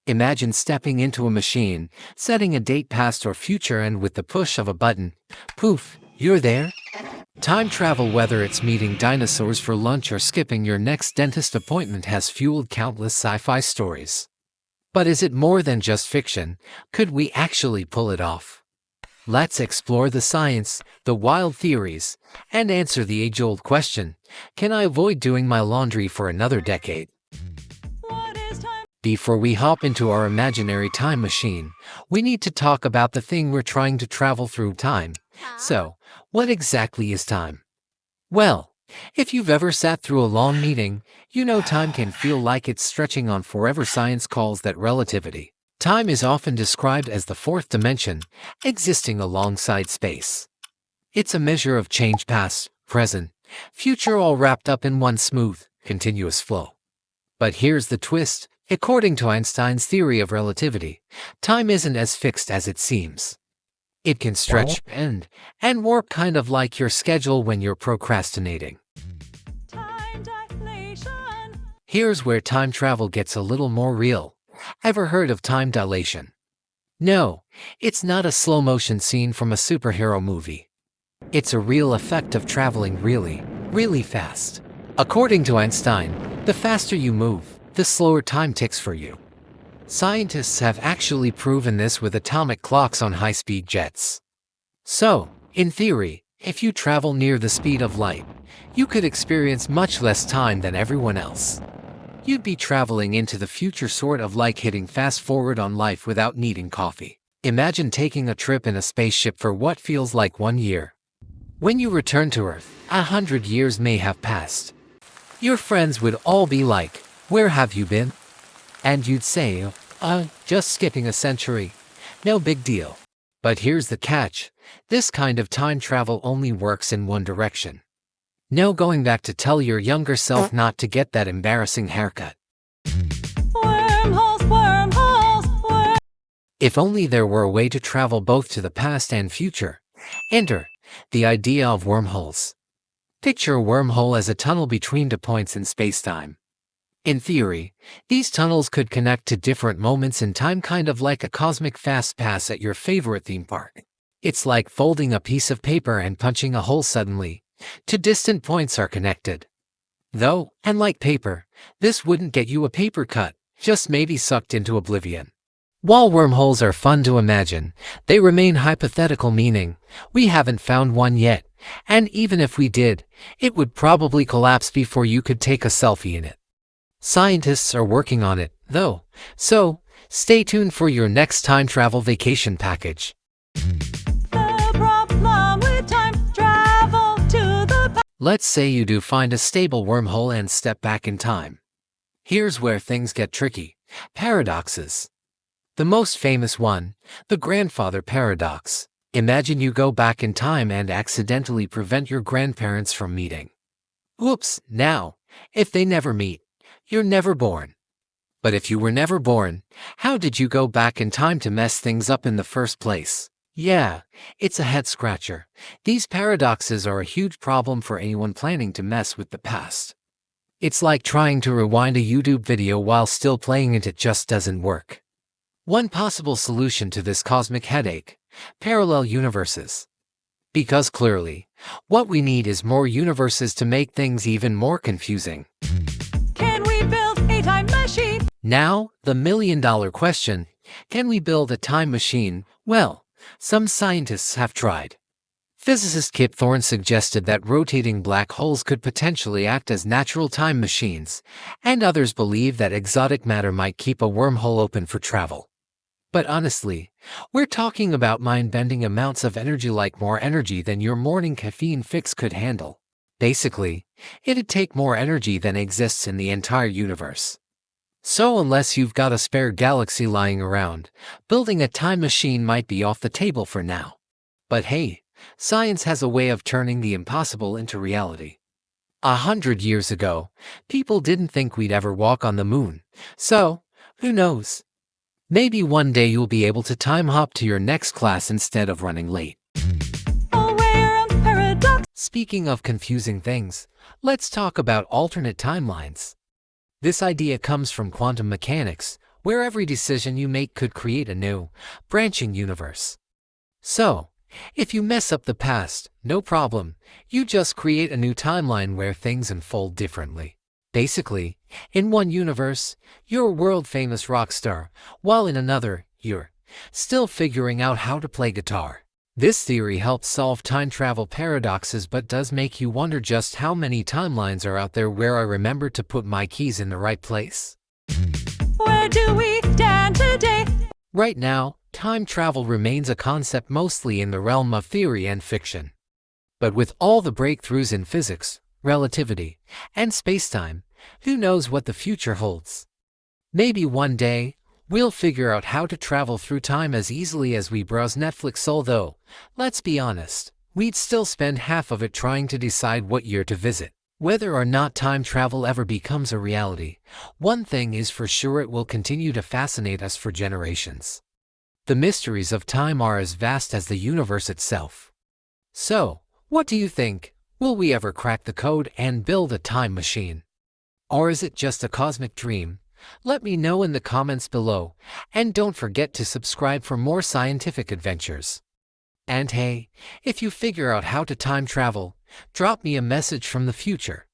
Imagine stepping into a machine, setting a date past or future, and with the push of a button, poof, you're there. Time travel, whether it's meeting dinosaurs for lunch or skipping your next dentist appointment, has fueled countless sci-fi stories. But is it more than just fiction? Could we actually pull it off? Let's explore the science, the wild theories, and answer the age-old question, can I avoid doing my laundry for another decade? Before we hop into our imaginary time machine, we need to talk about the thing we're trying to travel through: time. So, what exactly is time? Well, if you've ever sat through a long meeting, you know time can feel like it's stretching on forever. Science calls that relativity. Time is often described as the fourth dimension, existing alongside space. It's a measure of change, past, present, future, all wrapped up in one smooth, continuous flow. But here's the twist. According to Einstein's theory of relativity, time isn't as fixed as it seems. It can stretch, bend, and warp, kind of like your schedule when you're procrastinating. Time dilation. Here's where time travel gets a little more real. Ever heard of time dilation? No, it's not a slow-motion scene from a superhero movie. It's a real effect of traveling really, really fast. According to Einstein, the faster you move, the slower time ticks for you. Scientists have actually proven this with atomic clocks on high-speed jets. So, in theory, if you travel near the speed of light, you could experience much less time than everyone else. You'd be traveling into the future, sort of like hitting fast forward on life without needing coffee. Imagine taking a trip in a spaceship for what feels like 1 year. When you return to Earth, 100 years may have passed. Your friends would all be like, "Where have you been?" And you'd say, just skipping a century. No big deal. But here's the catch. This kind of time travel only works in one direction. No going back to tell your younger self not to get that embarrassing haircut. Wormholes, wormholes. If only there were a way to travel both to the past and future. Enter the idea of wormholes. Picture a wormhole as a tunnel between two points in space-time. In theory, these tunnels could connect to different moments in time, kind of like a cosmic fast pass at your favorite theme park. It's like folding a piece of paper and punching a hole. Suddenly, two distant points are connected. Though, unlike paper, this wouldn't get you a paper cut, just maybe sucked into oblivion. While wormholes are fun to imagine, they remain hypothetical, meaning we haven't found one yet, and even if we did, it would probably collapse before you could take a selfie in it. Scientists are working on it, though, so stay tuned for your next time travel vacation package. The problem with time travel to the past. Let's say you do find a stable wormhole and step back in time. Here's where things get tricky. Paradoxes. The most famous one, the grandfather paradox. Imagine you go back in time and accidentally prevent your grandparents from meeting. Whoops, now, if they never meet, you're never born. But if you were never born, how did you go back in time to mess things up in the first place? Yeah, it's a head-scratcher. These paradoxes are a huge problem for anyone planning to mess with the past. It's like trying to rewind a YouTube video while still playing it. It just doesn't work. One possible solution to this cosmic headache: parallel universes. Because clearly, what we need is more universes to make things even more confusing. Can we build a time machine? Now, the million-dollar question: can we build a time machine? Well, some scientists have tried. Physicist Kip Thorne suggested that rotating black holes could potentially act as natural time machines, and others believe that exotic matter might keep a wormhole open for travel. But honestly, we're talking about mind-bending amounts of energy, like more energy than your morning caffeine fix could handle. Basically, it'd take more energy than exists in the entire universe. So unless you've got a spare galaxy lying around, building a time machine might be off the table for now. But hey, science has a way of turning the impossible into reality. 100 years ago, people didn't think we'd ever walk on the moon. So, who knows? Maybe one day you'll be able to time hop to your next class instead of running late. Aware of paradox. Speaking of confusing things, let's talk about alternate timelines. This idea comes from quantum mechanics, where every decision you make could create a new, branching universe. So, if you mess up the past, no problem, you just create a new timeline where things unfold differently. Basically, in one universe, you're a world-famous rock star, while in another, you're still figuring out how to play guitar. This theory helps solve time travel paradoxes but does make you wonder just how many timelines are out there where I remember to put my keys in the right place. Where do we stand today? Right now, time travel remains a concept mostly in the realm of theory and fiction. But with all the breakthroughs in physics, relativity, and spacetime, who knows what the future holds? Maybe one day, we'll figure out how to travel through time as easily as we browse Netflix, although, let's be honest, we'd still spend half of it trying to decide what year to visit. Whether or not time travel ever becomes a reality, one thing is for sure: it will continue to fascinate us for generations. The mysteries of time are as vast as the universe itself. So, what do you think? Will we ever crack the code and build a time machine? Or is it just a cosmic dream? Let me know in the comments below, and don't forget to subscribe for more scientific adventures. And hey, if you figure out how to time travel, drop me a message from the future.